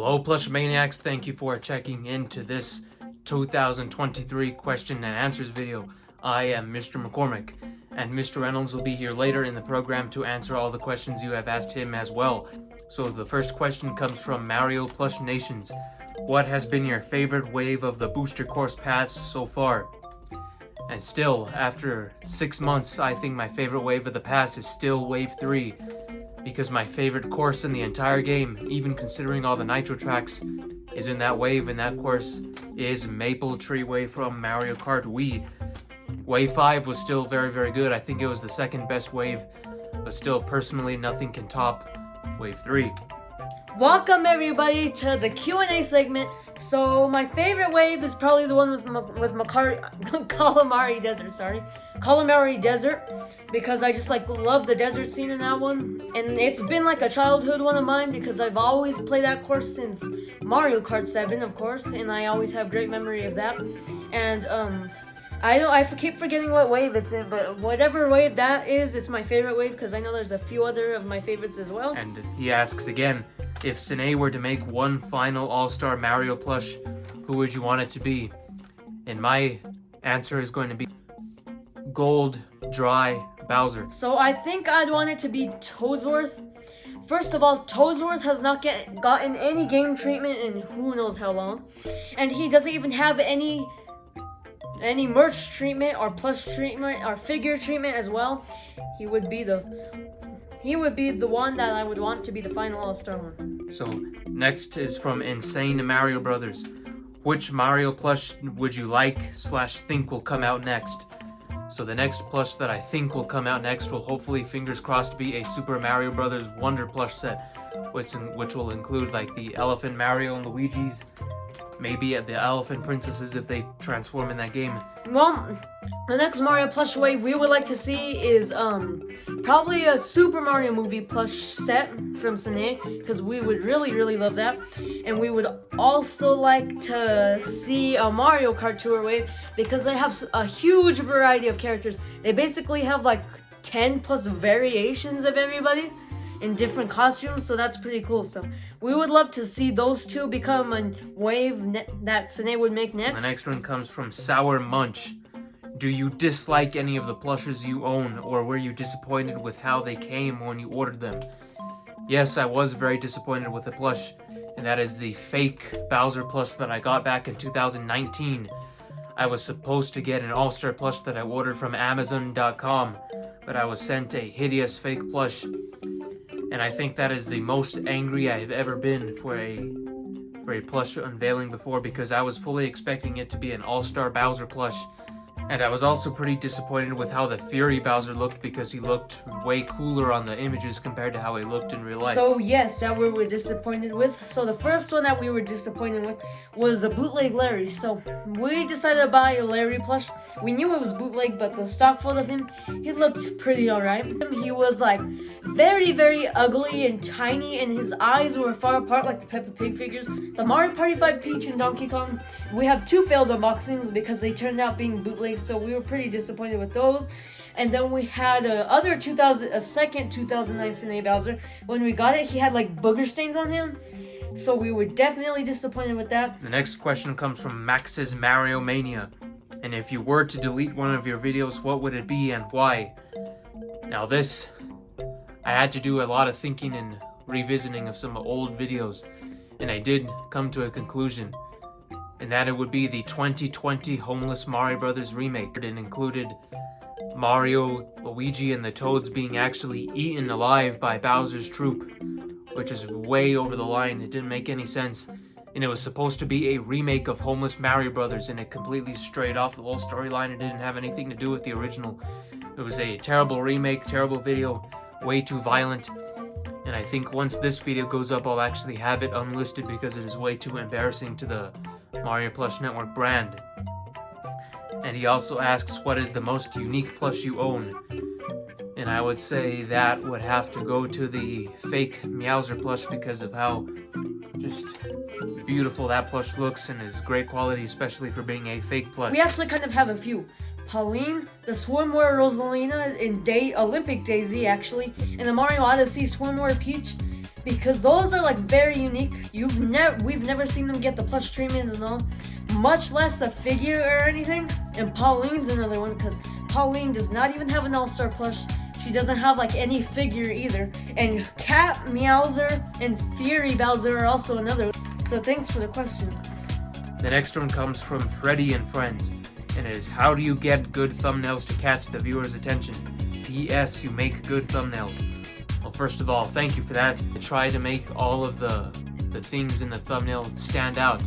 Hello Plush-A-Maniacs, thank you for checking into this 2023 question and answers video. I am Mr. McCormick, and Mr. Reynolds will be here later in the program to answer all the questions you have asked him as well. So the first question comes from Mario Plush Nations. What has been your favorite wave of the booster course pass so far? And still, after 6 months, I think my favorite wave of the pass is still Wave 3. Because my favorite course in the entire game, even considering all the nitro tracks, is in that wave, and that course is Maple Tree Wave from Mario Kart Wii. Wave 5 was still very good. I think it was the second best wave, but still, personally, nothing can top Wave 3. Welcome everybody to the Q&A segment. So my favorite wave is probably the one with Calamari Desert, because I just love the desert scene in that one, and it's been like a childhood one of mine because I've always played that course since Mario Kart 7, of course, and I always have great memory of that. And I keep forgetting what wave it's in, but whatever wave that is, it's my favorite wave because I know there's a few other of my favorites as well. And he asks again, if Sine were to make one final all-star Mario plush, who would you want it to be? And my answer is going to be Gold Dry Bowser. So I think I'd want it to be Toadsworth. First of all, Toadsworth has not gotten any game treatment in who knows how long, and he doesn't even have any merch treatment or plush treatment or figure treatment as well. He would be the one that I would want to be the final all-star one. So next is from Insane Mario Brothers. Which Mario plush would you like/think will come out next? So the next plush that I think will come out next will hopefully, fingers crossed, be a Super Mario Brothers Wonder plush set, which will include like the Elephant Mario and Luigi's, maybe the Elephant Princesses if they transform in that game. Well, the next Mario plush wave we would like to see is probably a Super Mario movie plush set from Sine, because we would really love that. And we would also like to see a Mario Kart Tour wave because they have a huge variety of characters. They basically have like 10 plus variations of everybody in different costumes, so that's pretty cool. So we would love to see those two become a wave that Sine would make next. The next one comes from Sour Munch. Do you dislike any of the plushes you own, or were you disappointed with how they came when you ordered them? Yes, I was very disappointed with the plush, and that is the fake Bowser plush that I got back in 2019. I was supposed to get an all-star plush that I ordered from Amazon.com, but I was sent a hideous fake plush. And I think that is the most angry I have ever been for a plush unveiling before, because I was fully expecting it to be an all-star Bowser plush. And I was also pretty disappointed with how the Fury Bowser looked, because he looked way cooler on the images compared to how he looked in real life. So yes, that we were disappointed with. So the first one that we were disappointed with was a bootleg Larry. So we decided to buy a Larry plush. We knew it was bootleg, but the stock photo of him, he looked pretty alright. He was like very ugly and tiny, and his eyes were far apart like the Peppa Pig figures. The Mario Party 5 Peach and Donkey Kong, we have 2 failed unboxings because they turned out being bootleg, so we were pretty disappointed with those. And then we had a second 2009 Sine Bowser. When we got it, he had like booger stains on him, so we were definitely disappointed with that. The next question comes from Max's Mario Mania. And if you were to delete one of your videos, what would it be and why? Now this, I had to do a lot of thinking and revisiting of some old videos, and I did come to a conclusion, and that it would be the 2020 Homeless Mario Brothers remake. It included Mario, Luigi, and the Toads being actually eaten alive by Bowser's troop, which is way over the line. It didn't make any sense, and it was supposed to be a remake of Homeless Mario Brothers, and it completely strayed off the whole storyline. It didn't have anything to do with the original. It was a terrible remake, terrible video, way too violent, and I think once this video goes up, I'll actually have it unlisted because it is way too embarrassing to the Mario Plush Network brand. And he also asks, what is the most unique plush you own? And I would say that would have to go to the fake Meowser plush because of how just beautiful that plush looks, and is great quality, especially for being a fake plush. We actually kind of have a few. Pauline, the Swimwear Rosalina in Olympic Daisy, actually, and the Mario Odyssey Swimwear Peach, because those are like very unique. We've never seen them get the plush treatment and all, much less a figure or anything. And Pauline's another one, because Pauline does not even have an all-star plush. She doesn't have like any figure either. And Cat Meowser and Fury Bowser are also another. So thanks for the question. The next one comes from Freddy and Friends, and it is, how do you get good thumbnails to catch the viewer's attention? P.S. You make good thumbnails. Well, first of all, thank you for that. I try to make all of the things in the thumbnail stand out.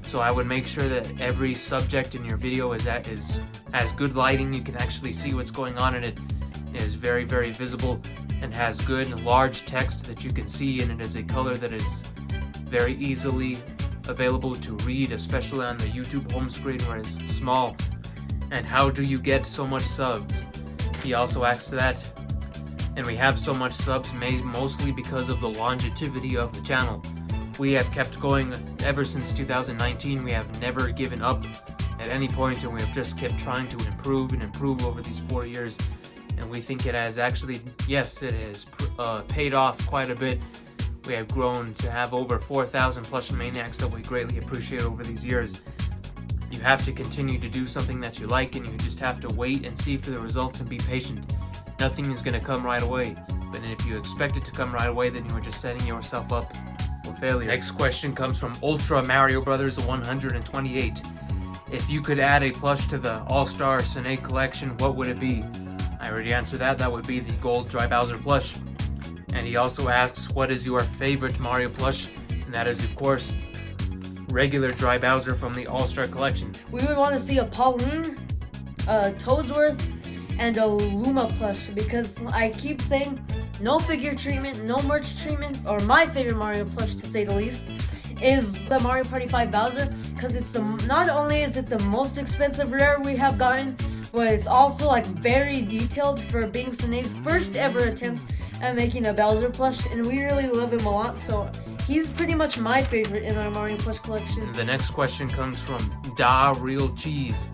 So I would make sure that every subject in your video has good lighting. You can actually see what's going on in it. It is very, very visible and has good large text that you can see, and it is a color that is very easily available to read, especially on the YouTube home screen where it's small. And how do you get so much subs? He also asks that. And we have so much subs made mostly because of the longevity of the channel. We have kept going ever since 2019. We have never given up at any point, and we have just kept trying to improve and improve over these 4 years. And we think it has actually, yes, it has paid off quite a bit. We have grown to have over 4,000 Plush-A-Maniacs that we greatly appreciate over these years. You have to continue to do something that you like, and you just have to wait and see for the results and be patient. Nothing is going to come right away, but if you expect it to come right away, then you are just setting yourself up for failure. Next question comes from Ultra Mario Brothers 128. If you could add a plush to the All-Star Sine collection, what would it be? I already answered that. That would be the Gold Dry Bowser plush. And he also asks, what is your favorite Mario plush? And that is, of course, regular Dry Bowser from the All-Star collection. We would want to see a Pauline, a Toadsworth, and a Luma plush, because I keep saying no figure treatment, no merch treatment, or my favorite Mario plush, to say the least, is the Mario Party 5 Bowser, because it's not only is it the most expensive rare we have gotten, but it's also like very detailed for being Sine's first ever attempt at making a Bowser plush, and we really love him a lot, so he's pretty much my favorite in our Mario plush collection. And the next question comes from Da Real Cheese.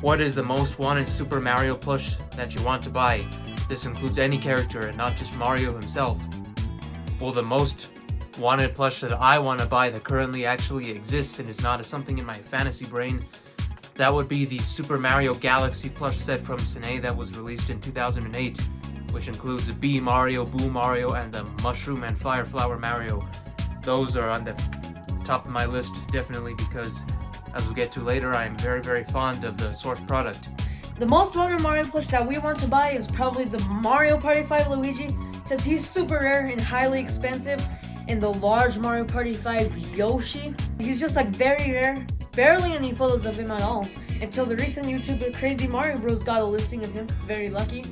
What is the most wanted Super Mario plush that you want to buy? This includes any character and not just Mario himself. Well, the most wanted plush that I want to buy that currently actually exists and is not something in my fantasy brain, that would be the Super Mario Galaxy plush set from Sine that was released in 2008, which includes the Bee Mario, Boo Mario, and the Mushroom and Fire Flower Mario. Those are on the top of my list, definitely, because as we'll get to later, I am very, very fond of the source product. The most wanted Mario plush that we want to buy is probably the Mario Party 5 Luigi, because he's super rare and highly expensive, and the large Mario Party 5 Yoshi. He's just like very rare, barely any photos of him at all, until the recent YouTuber Crazy Mario Bros got a listing of him, very lucky.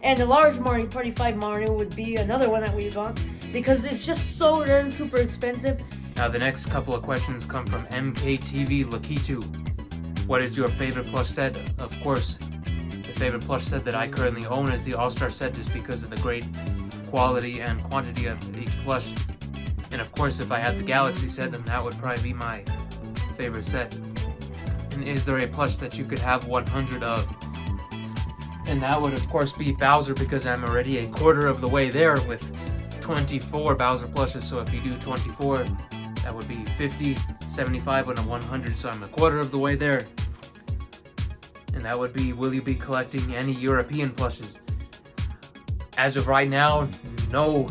And the large Mario Party 5 Mario would be another one that we got, because it's just so rare and super expensive. Now the next couple of questions come from MKTV Lakitu. What is your favorite plush set? Of course, the favorite plush set that I currently own is the All-Star set, just because of the great quality and quantity of each plush. And of course, if I had the Galaxy set, then that would probably be my favorite set. And is there a plush that you could have 100 of? And that would of course be Bowser, because I'm already a quarter of the way there with 24 Bowser plushes. So if you do 24, that would be 50, 75, and a 100. So I'm a quarter of the way there. And that would be, will you be collecting any European plushes? As of right now, no.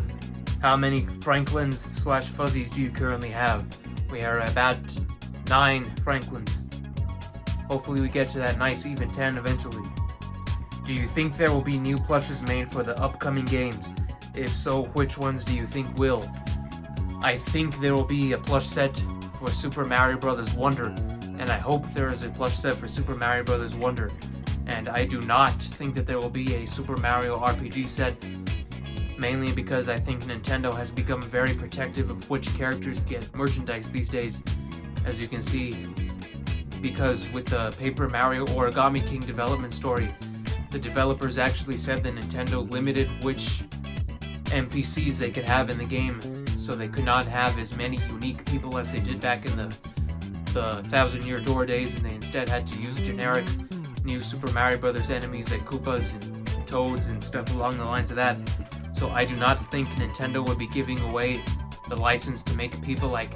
How many Franklins / Fuzzies do you currently have? We are about 9 Franklins. Hopefully we get to that nice even 10 eventually. Do you think there will be new plushes made for the upcoming games? If so, which ones do you think will? I think there will be a plush set for Super Mario Bros. Wonder, and I hope there is a plush set for Super Mario Bros. Wonder. And I do not think that there will be a Super Mario RPG set, mainly because I think Nintendo has become very protective of which characters get merchandise these days, as you can see, because with the Paper Mario Origami King development story, the developers actually said that Nintendo limited which NPCs they could have in the game, so they could not have as many unique people as they did back in the 1,000-year door days, and they instead had to use generic new Super Mario Bros. Enemies like Koopas and Toads and stuff along the lines of that. So I do not think Nintendo would be giving away the license to make people like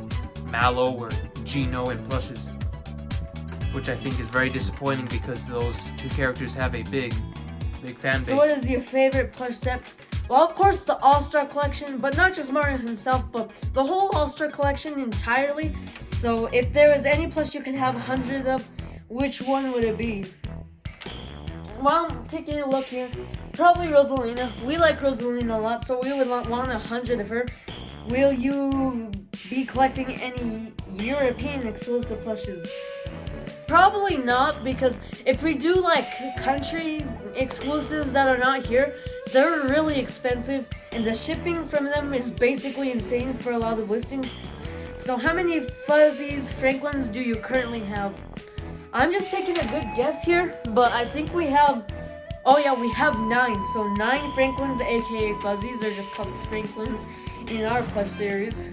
Mallow or Gino and plushes, which I think is very disappointing because those two characters have a big fan base. So what is your favorite plush set? Well, of course, the All-Star Collection, but not just Mario himself, but the whole All-Star Collection entirely. So if there was any plush you could have 100 of, which one would it be? Well, taking a look here, probably Rosalina. We like Rosalina a lot, so we would want 100 of her. Will you be collecting any European exclusive plushes? Probably not, because if we do like country exclusives that are not here, they're really expensive and the shipping from them is basically insane for a lot of listings. So how many Fuzzies Franklins do you currently have? I'm just taking a good guess here, but I think we have, oh yeah, we have 9. So 9 Franklins, aka Fuzzies, they're just called Franklins in our plush series.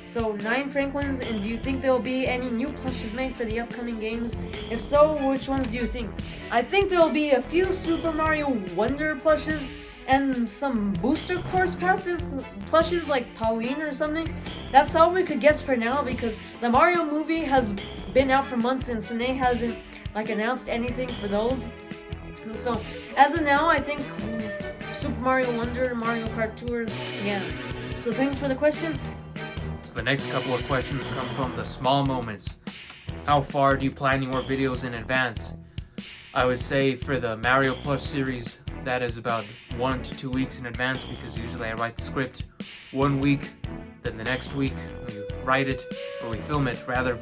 So 9 Franklins, and do you think there will be any new plushes made for the upcoming games? If so, which ones do you think? I think there will be a few Super Mario Wonder plushes and some booster course passes plushes like Pauline or something. That's all we could guess for now because the Mario movie has been out for months and Sine hasn't like announced anything for those. So as of now, I think Super Mario Wonder, Mario Kart Tour, yeah. So thanks for the question. So the next couple of questions come from the small moments. How far do you plan your videos in advance? I would say for the Mario Plush series, that is about 1 to 2 weeks in advance because usually I write the script 1 week, then the next week we write it, or we film it rather,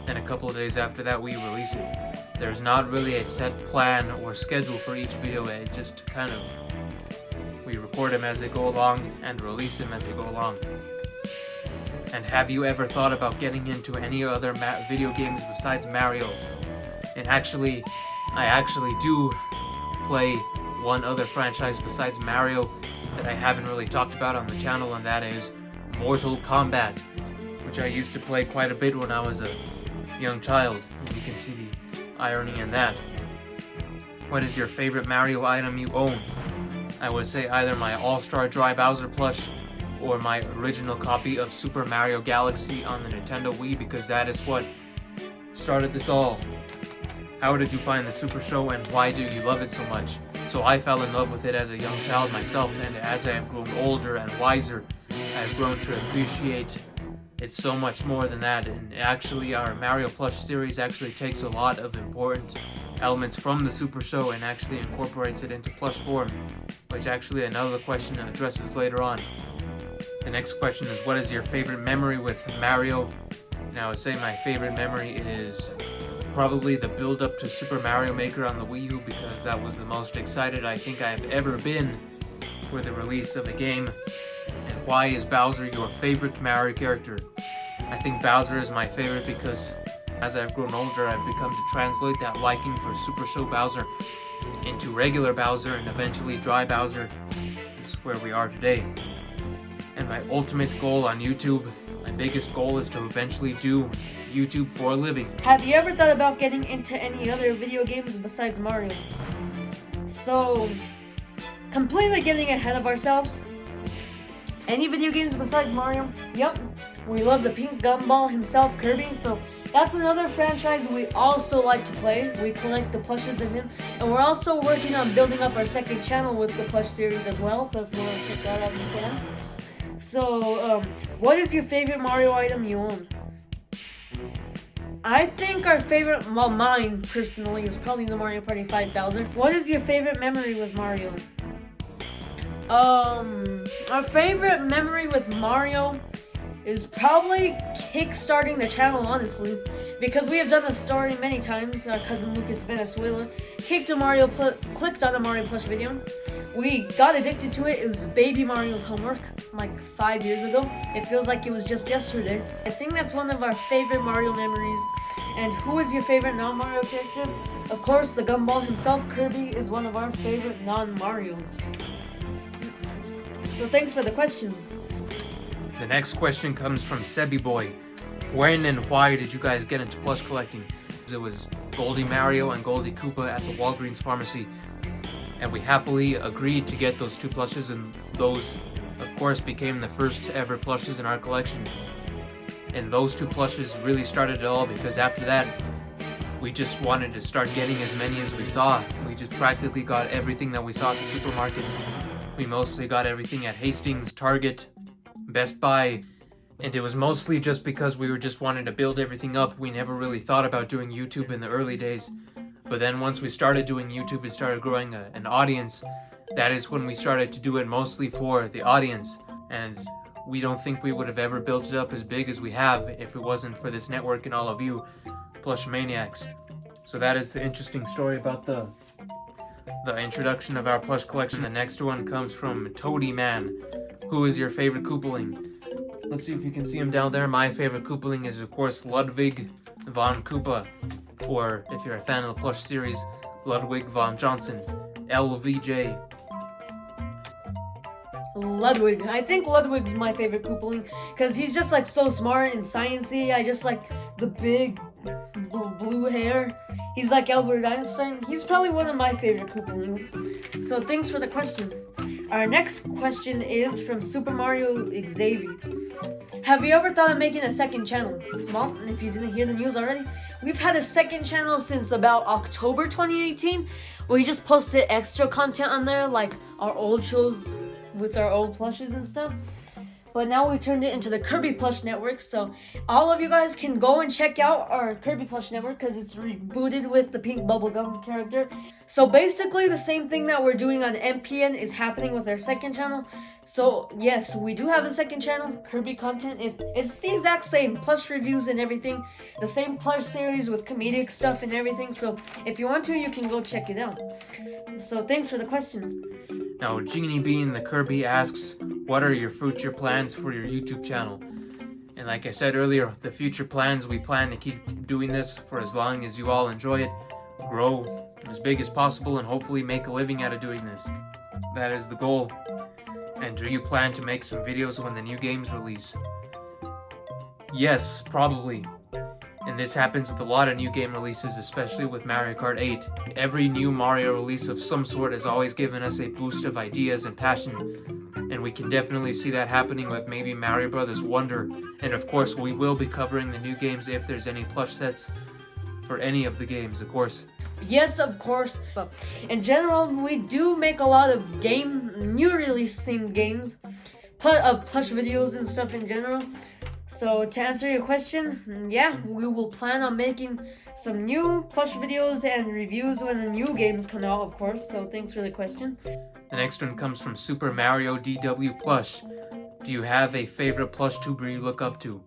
then a couple of days after that we release it. There's not really a set plan or schedule for each video, it just kind of, we record them as they go along and release them as they go along. And have you ever thought about getting into any other video games besides Mario? And I actually do play one other franchise besides Mario that I haven't really talked about on the channel, and that is Mortal Kombat, which I used to play quite a bit when I was a young child. You can see the irony in that. What is your favorite Mario item you own? I would say either my All-Star Dry Bowser plush or my original copy of Super Mario Galaxy on the Nintendo Wii, because that is what started this all. How did you find the Super Show and why do you love it so much? So I fell in love with it as a young child myself, and as I have grown older and wiser, I have grown to appreciate it so much more than that. And actually our Mario Plush series actually takes a lot of important elements from the Super Show and actually incorporates it into plush form, which actually another question addresses later on. The next question is, what is your favorite memory with Mario? And I would say my favorite memory is probably the build-up to Super Mario Maker on the Wii U, because that was the most excited I think I've ever been for the release of a game. And why is Bowser your favorite Mario character? I think Bowser is my favorite because as I've grown older, I've become to translate that liking for Super Show Bowser into regular Bowser, and eventually Dry Bowser is where we are today. And my ultimate goal on YouTube, my biggest goal, is to eventually do YouTube for a living. Have you ever thought about getting into any other video games besides Mario? So, completely getting ahead of ourselves. Any video games besides Mario? Yep. We love the pink gumball himself, Kirby, so that's another franchise we also like to play. We collect the plushes of him, and we're also working on building up our second channel with the plush series as well, so if you want to check that out, you can. So, what is your favorite Mario item you own? I think our favorite, well, mine personally, is probably the Mario Party 5 Bowser. What is your favorite memory with Mario? Our favorite memory with Mario is probably kickstarting the channel, honestly, because we have done the story many times. Our cousin Lucas Venezuela clicked on a Mario Plush video. We got addicted to it. It was Baby Mario's homework, like 5 years ago. It feels like it was just yesterday. I think that's one of our favorite Mario memories. And who is your favorite non-Mario character? Of course, the gumball himself, Kirby, is one of our favorite non-Marios. So thanks for the questions. The next question comes from Sebi Boy. When and why did you guys get into plush collecting? It was Goldie Mario and Goldie Koopa at the Walgreens pharmacy. and we happily agreed to get those 2 plushes, and those of course became the first ever plushes in our collection. And those 2 plushes really started it all, because after that we just wanted to start getting as many as we saw. We just practically got everything that we saw at the supermarkets. We mostly got everything at Hastings, Target, Best Buy, and it was mostly just because we were just wanting to build everything up. We never really thought about doing YouTube in the early days. But then once we started doing YouTube and started growing an audience, that is when we started to do it mostly for the audience. And we don't think we would have ever built it up as big as we have if it wasn't for this network and all of you Plush-A-Maniacs. So that is the interesting story about the introduction of our plush collection. The next one comes from Toady Man. Who is your favorite Koopaling? Let's see if you can see him down there. My favorite Koopaling is of course Ludwig von Koopa, or if you're a fan of the plush series, Ludwig von Johnson, LVJ. Ludwig. I think Ludwig's my favorite Koopaling because he's just like so smart and sciencey. I just like the big blue hair. He's like Albert Einstein. He's probably one of my favorite Koopalings. So thanks for the question. Our next question is from Super Mario Xavier. Have you ever thought of making a second channel? Well, if you didn't hear the news already, we've had a second channel since about October 2018. We just posted extra content on there, like our old shows with our old plushes and stuff. But now we turned it into the Kirby Plush Network, so all of you guys can go and check out our Kirby Plush Network because it's rebooted with the pink bubblegum character. So basically the same thing that we're doing on MPN is happening with our second channel. So yes, we do have a second channel, Kirby content. It's the exact same, plush reviews and everything. The same plush series with comedic stuff and everything. So if you want to, you can go check it out. So thanks for the question. Now, Genie Bean the Kirby asks, what are your future plans for your YouTube channel? And like I said earlier, the future plans, we plan to keep doing this for as long as you all enjoy it, grow as big as possible, and hopefully make a living out of doing this. That is the goal. And do you plan to make some videos when the new games release? Yes, probably. And this happens with a lot of new game releases, especially with Mario Kart 8. Every new Mario release of some sort has always given us a boost of ideas and passion. And we can definitely see that happening with maybe Mario Brothers Wonder. And of course, we will be covering the new games if there's any plush sets for any of the games, of course. Yes, of course. In general, we do make a lot of new release themed games, of plush videos and stuff in general. So to answer your question, yeah, we will plan on making some new plush videos and reviews when the new games come out, of course. So thanks for the question. The next one comes from Super Mario DW Plush. Do you have a favorite plush tuber you look up to?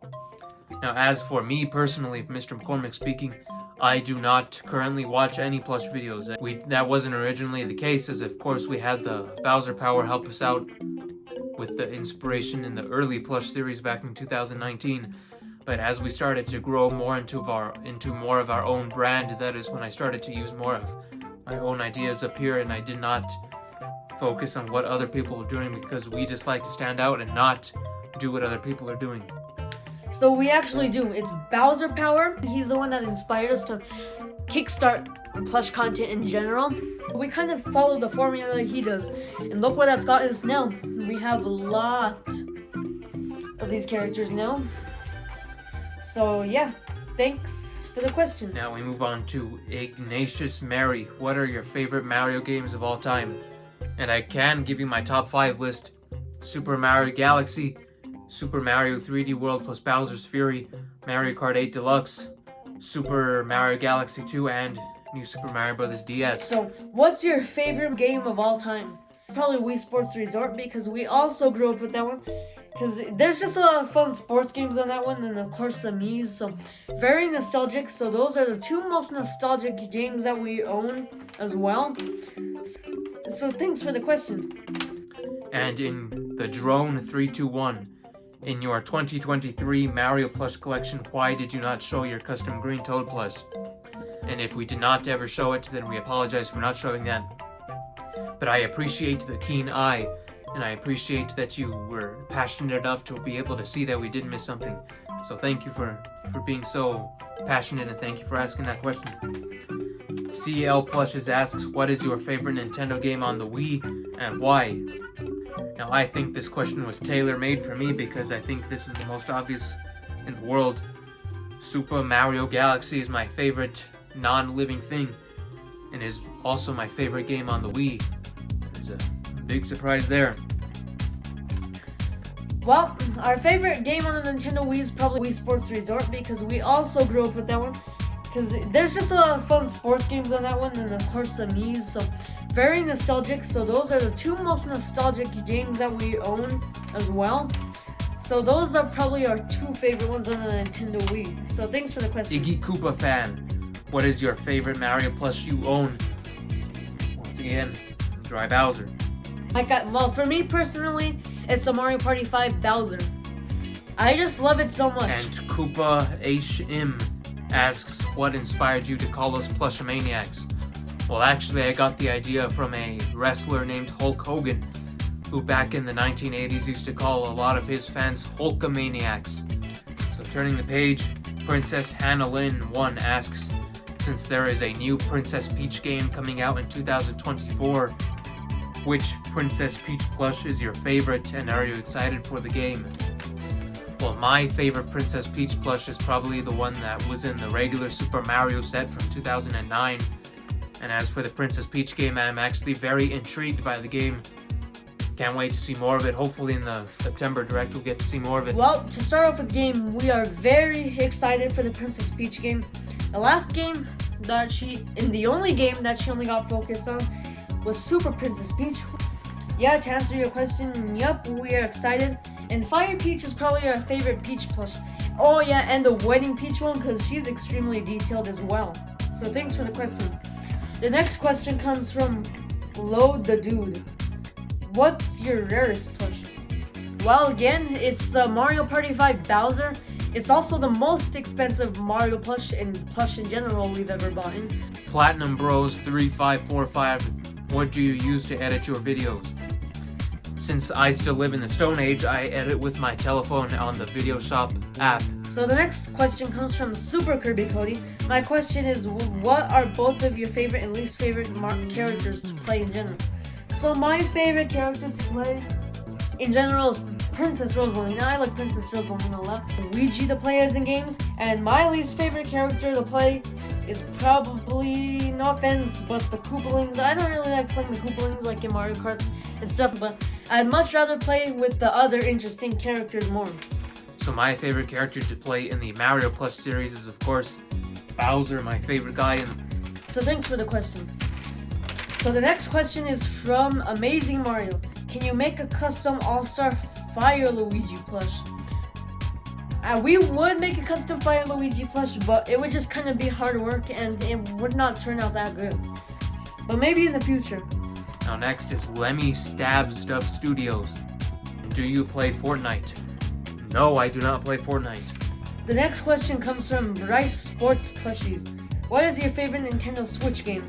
Now, as for me personally, Mr. McCormick speaking, I do not currently watch any plush videos. That wasn't originally the case, as of course we had the Bowser Power help us out with the inspiration in the early plush series back in 2019. But as we started to grow more into more of our own brand, that is when I started to use more of my own ideas up here, and I did not focus on what other people were doing, because we just like to stand out and not do what other people are doing. So we actually do. It's Bowser Power. He's the one that inspired us to kickstart plush content in general. We kind of follow the formula he does, and look what that's gotten us now. We have a lot of these characters now. So yeah, thanks for the question. Now we move on to Ignatius Mary. What are your favorite Mario games of all time? And I can give you my top 5 list. Super Mario Galaxy, Super Mario 3D World plus Bowser's Fury, Mario Kart 8 Deluxe, Super Mario Galaxy 2, and New Super Mario Bros. DS. So, what's your favorite game of all time? Probably Wii Sports Resort, because we also grew up with that one. Because there's just a lot of fun sports games on that one, and of course the Mii's, so very nostalgic. So those are the 2 most nostalgic games that we own as well. So thanks for the question. And in the Drone 321, in your 2023 Mario Plush collection, why did you not show your custom green Toad plush? And if we did not ever show it, then we apologize for not showing that. But I appreciate the keen eye, and I appreciate that you were passionate enough to be able to see that we did miss something. So thank you for being so passionate, and thank you for asking that question. CL Plushes asks, what is your favorite Nintendo game on the Wii and why? Now I think this question was tailor-made for me because I think this is the most obvious in the world. Super Mario Galaxy is my favorite non-living thing and is also my favorite game on the Wii. There's a big surprise there. Well, our favorite game on the Nintendo Wii is probably Wii Sports Resort because we also grew up with that one. Because there's just a lot of fun sports games on that one, and of course the Mii's, so very nostalgic. So those are the two most nostalgic games that we own as well. So those are probably our two favorite ones on the Nintendo Wii. So thanks for the question. Iggy Koopa fan, what is your favorite Mario Plush you own? Once again, Dry Bowser. Well, for me personally, it's a Mario Party 5 Bowser. I just love it so much. And Koopa HM asks, what inspired you to call us Plush-A-Maniacs? Well, actually, I got the idea from a wrestler named Hulk Hogan, who back in the 1980s used to call a lot of his fans Hulkamaniacs. So turning the page, Princess Hannah Lynn 1 asks, since there is a new Princess Peach game coming out in 2024, which Princess Peach plush is your favorite and are you excited for the game? Well, my favorite Princess Peach plush is probably the one that was in the regular Super Mario set from 2009. And as for the Princess Peach game, I'm actually very intrigued by the game. Can't wait to see more of it. Hopefully in the September Direct we'll get to see more of it. Well, to start off with the game, we are very excited for the Princess Peach game. The last game that the only game that she only got focused on was Super Princess Peach. Yeah, to answer your question, yep, we are excited. And Fire Peach is probably our favorite Peach plush. Oh yeah, and the Wedding Peach one, because she's extremely detailed as well. So thanks for the question. The next question comes from Load the Dude. What's your rarest plush? Well, again, it's the Mario Party 5 Bowser. It's also the most expensive Mario plush and plush in general we've ever bought. Platinum Bros 3545, what do you use to edit your videos? Since I still live in the Stone Age, I edit with my telephone on the Video Shop app. So the next question comes from Super Kirby Cody. My question is, what are both of your favorite and least favorite characters to play in general? So my favorite character to play in general is Princess Rosalina. I like Princess Rosalina a lot. Luigi to play as in games. And my least favorite character to play is probably, no offense, but the Koopalings. I don't really like playing the Koopalings like in Mario Kart and stuff, but I'd much rather play with the other interesting characters more. So my favorite character to play in the Mario Plush series is of course Bowser, my favorite guy. So thanks for the question. So the next question is from Amazing Mario. Can you make a custom All-Star Fire Luigi plush? We would make a custom Fire Luigi plush, but it would just kind of be hard work and it would not turn out that good. But maybe in the future. Now next is Lemmy Stab Stuff Studios. Do you play Fortnite? No, I do not play Fortnite. The next question comes from Bryce Sports Plushies. What is your favorite Nintendo Switch game?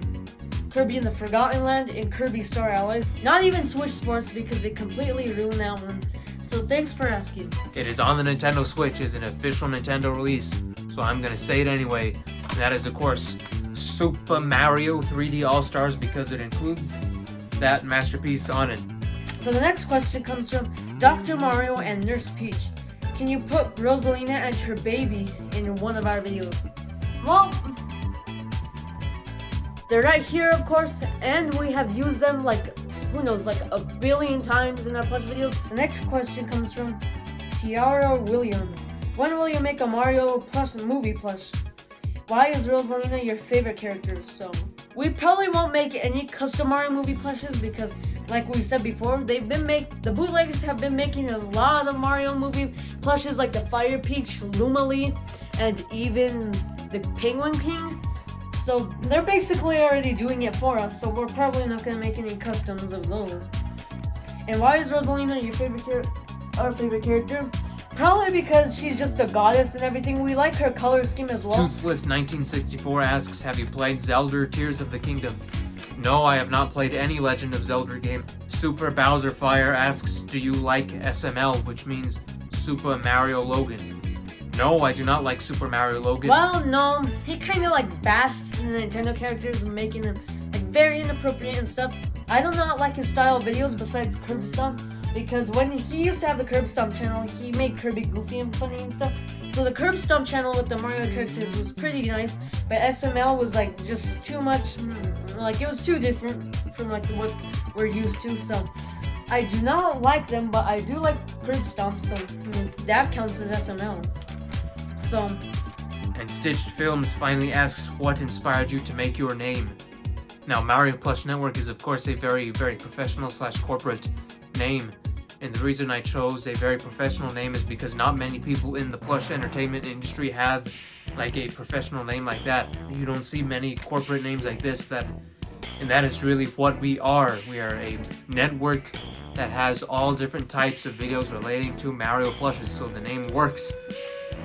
Kirby in the Forgotten Land and Kirby Star Allies. Not even Switch Sports because it completely ruined that one. So thanks for asking. It is on the Nintendo Switch, is an official Nintendo release, so I'm gonna say it anyway. And that is of course Super Mario 3D All-Stars because it includes that masterpiece on it. So the next question comes from Dr. Mario and Nurse Peach. Can you put Rosalina and her baby in one of our videos? Well, they're right here, of course, and we have used them like, who knows, like a billion times in our plush videos. The next question comes from Tiara Williams. When will you make a Mario Plush movie plush? Why is Rosalina your favorite character? So, we probably won't make any custom Mario movie plushes because, like we said before, the bootleggers have been making a lot of Mario movie plushes like the Fire Peach, Lumali, and even the Penguin King. So they're basically already doing it for us, so we're probably not going to make any customs of those. And why is Rosalina our favorite character? Probably because she's just a goddess and everything. We like her color scheme as well. Toothless 1964 asks, have you played Zelda Tears of the Kingdom? No, I have not played any Legend of Zelda game. Super Bowser Fire asks, do you like SML, which means Super Mario Logan? No, I do not like Super Mario Logan. Well, no, he kind of like bashed the Nintendo characters and making them like very inappropriate and stuff. I do not like his style of videos besides Curb Stomp, because when he used to have the Curb Stomp channel, he made Kirby goofy and funny and stuff. So the Curb Stomp channel with the Mario characters was pretty nice, but SML was like just too much, like it was too different from like what we're used to. So I do not like them, but I do like Curb Stomp, so that counts as SML. So, and Stitched Films finally asks what inspired you to make your name. Now, Mario Plush Network is of course a very, very professional / corporate name, and the reason I chose a very professional name is because not many people in the plush entertainment industry have like a professional name like that. You don't see many corporate names like this, and that is really what we are. We are a network that has all different types of videos relating to Mario plushes, so the name works.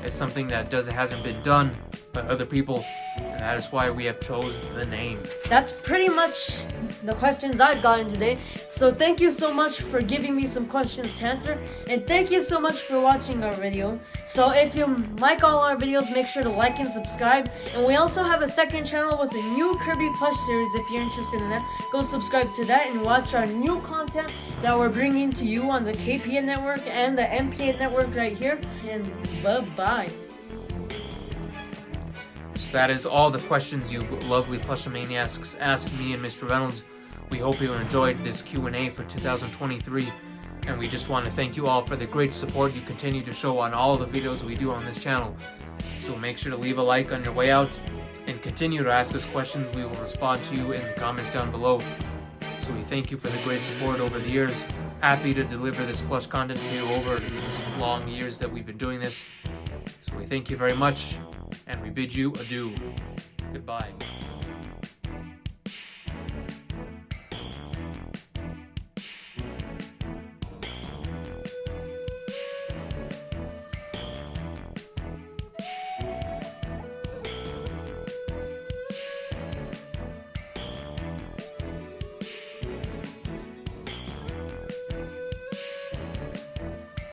It's something that hasn't been done by other people, and that is why we have chose the name. That's pretty much the questions I've gotten today. So thank you so much for giving me some questions to answer, and thank you so much for watching our video. So if you like all our videos, make sure to like and subscribe. And we also have a second channel with a new Kirby plush series. If you're interested in that, go subscribe to that and watch our new content that we're bringing to you on the KPN network and the MPN network right here. And bye-bye. So that is all the questions you lovely Plush-A-Maniacs asked me and Mr. Reynolds. We hope you enjoyed this Q&A for 2023, and we just want to thank you all for the great support you continue to show on all the videos we do on this channel. So make sure to leave a like on your way out, and continue to ask us questions. We will respond to you in the comments down below. So we thank you for the great support over the years. Happy to deliver this plush content to you over these long years that we've been doing this. So we thank you very much, and we bid you adieu. Goodbye.